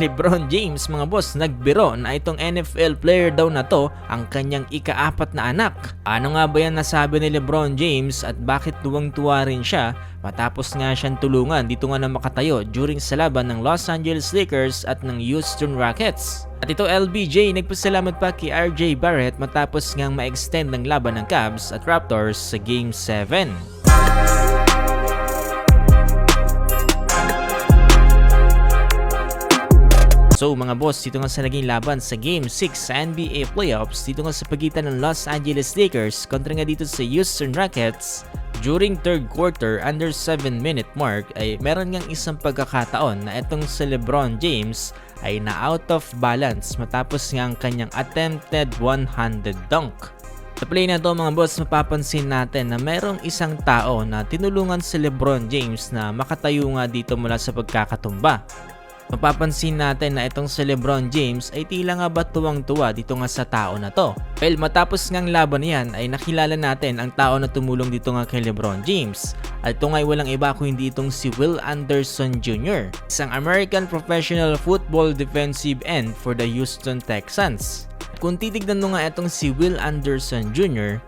LeBron James mga boss nagbiro na itong NFL player daw na to ang kanyang ika-4 na anak. Ano nga ba yan nasabi ni LeBron James at bakit tuwang-tuwa rin siya matapos nga siyang tulungan dito nga na makatayo during sa laban ng Los Angeles Lakers at ng Houston Rockets. At ito LBJ nagpasalamat pa kay RJ Barrett matapos ngang ma-extend ng laban ng Cavs at Raptors sa Game 7. So mga boss, dito nga sa naging laban sa Game 6 sa NBA Playoffs dito nga sa pagitan ng Los Angeles Lakers kontra nga dito sa Houston Rockets. During third quarter, under 7-minute mark ay meron ngang isang pagkakataon na itong si LeBron James ay na out of balance matapos nga ang kanyang attempted one-handed dunk. Sa play na to mga boss, mapapansin natin na merong isang tao na tinulungan si LeBron James na makatayo nga dito mula sa pagkakatumba. Mapapansin natin na itong si LeBron James ay tila nga ba tuwang-tuwa dito nga sa tao na to. Well, matapos ngang laban niyan ay nakilala natin ang tao na tumulong dito nga kay LeBron James. At ito nga'y walang iba kundi itong si Will Anderson Jr., isang American professional football defensive end for the Houston Texans. Kung titignan mo nga itong si Will Anderson Jr.,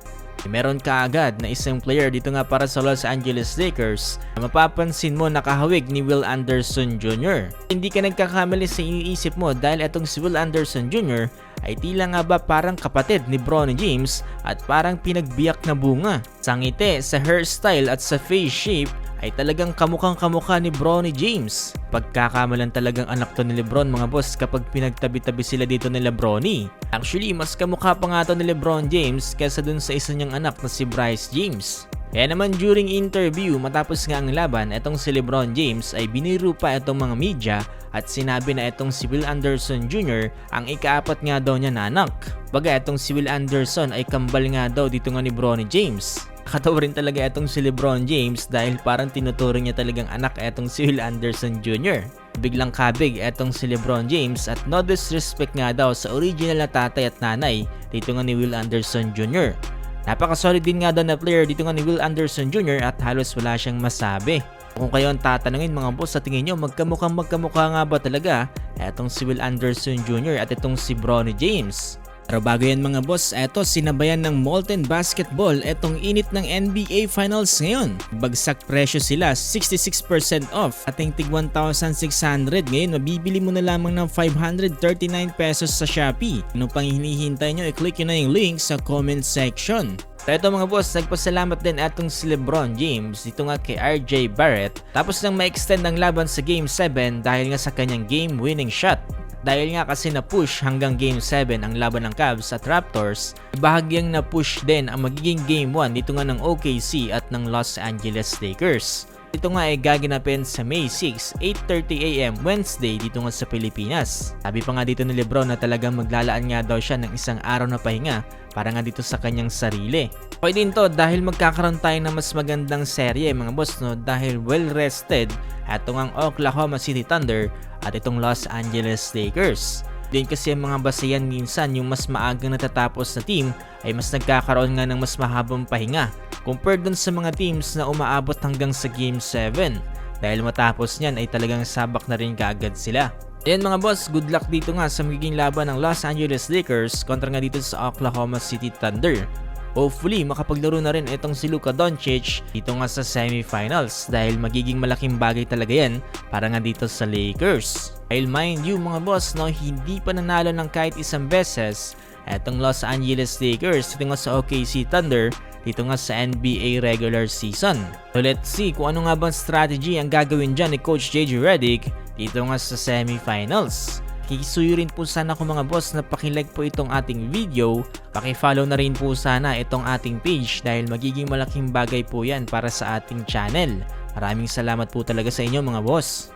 meron ka agad na isang player dito nga para sa Los Angeles Lakers na mapapansin mo nakahawig ni Will Anderson Jr. Hindi ka nagkakamali sa iniisip mo dahil itong si Will Anderson Jr. ay tila nga ba parang kapatid ni Bronny James at parang pinagbiyak na bunga. Sa ngiti, sa hairstyle at sa face shape ay talagang kamukhang-kamukha ni Bronny James. Pagkakamalan talagang anak to ni LeBron mga boss kapag pinagtabi-tabi sila dito ni LeBronny. Actually, mas kamukha pa nga to ni LeBron James kaysa dun sa isa niyang anak na si Bryce James. Kaya naman during interview matapos nga ang laban, etong si LeBron James ay biniru pa itong mga media at sinabi na itong si Will Anderson Jr. ang ika-4 nga daw niya na anak. Baga itong si Will Anderson ay kambal nga daw dito nga ni Bronny James. Nakatawa rin talaga itong si LeBron James dahil parang tinuturing niya talagang anak itong si Will Anderson Jr. Biglang kabig itong si LeBron James at no disrespect nga daw sa original na tatay at nanay dito nga ni Will Anderson Jr. Napaka-solid din nga daw na player dito nga ni Will Anderson Jr. at halos wala siyang masabi. Kung kayo ang tatanungin mga boss, sa tingin nyo magkamukha nga ba talaga etong si Will Anderson Jr. at itong si Bronny James? Pero bago yan mga boss, eto sinabayan ng Molten Basketball etong init ng NBA Finals ngayon. Bagsak presyo sila, 66% off. Ating tig 1,600 ngayon, mabibili mo na lamang ng 539 pesos sa Shopee. Ano pang hinihintay nyo, i-click nyo na yung link sa comment section. Ito mga boss, nagpasalamat din atong si LeBron James dito nga kay RJ Barrett tapos nang ma-extend ang laban sa Game 7 dahil nga sa kanyang game-winning shot. Dahil nga kasi na-push hanggang Game 7 ang laban ng Cavs at Raptors, bahagyang na-push din ang magiging Game 1 dito nga ng OKC at ng Los Angeles Lakers. Ito nga ay gaganapin sa May 6, 8:30 AM Wednesday dito nga sa Pilipinas. Sabi pa nga dito ni LeBron na talagang maglalaan nga daw siya ng isang araw na pahinga para nga dito sa kanyang sarili. Okay din to dahil magkakaroon tayo ng mas magandang serye mga boss no dahil well rested etong ang Oklahoma City Thunder at itong Los Angeles Lakers. Din kasi ang mga basehan minsan yung mas maagang natatapos na team ay mas nagkakaroon nga ng mas mahabang pahinga compared dun sa mga teams na umaabot hanggang sa Game 7 dahil matapos niyan ay talagang sabak na rin kaagad sila. Ayan mga boss, good luck dito nga sa magiging laban ng Los Angeles Lakers kontra nga dito sa Oklahoma City Thunder. Hopefully makapaglaro na rin itong si Luka Doncic dito nga sa semifinals dahil magiging malaking bagay talaga yan para nga dito sa Lakers. Dahil mind you mga boss no, hindi pa nanalo ng kahit isang beses etong Los Angeles Lakers dito nga sa OKC Thunder dito nga sa NBA regular season. So let's see kung ano nga bang strategy ang gagawin dyan ni Coach JJ Redick dito nga sa semifinals. Kikisuyo rin po sana ko mga boss na pakilike po itong ating video, pakifollow na rin po sana itong ating page dahil magiging malaking bagay po yan para sa ating channel. Maraming salamat po talaga sa inyo mga boss.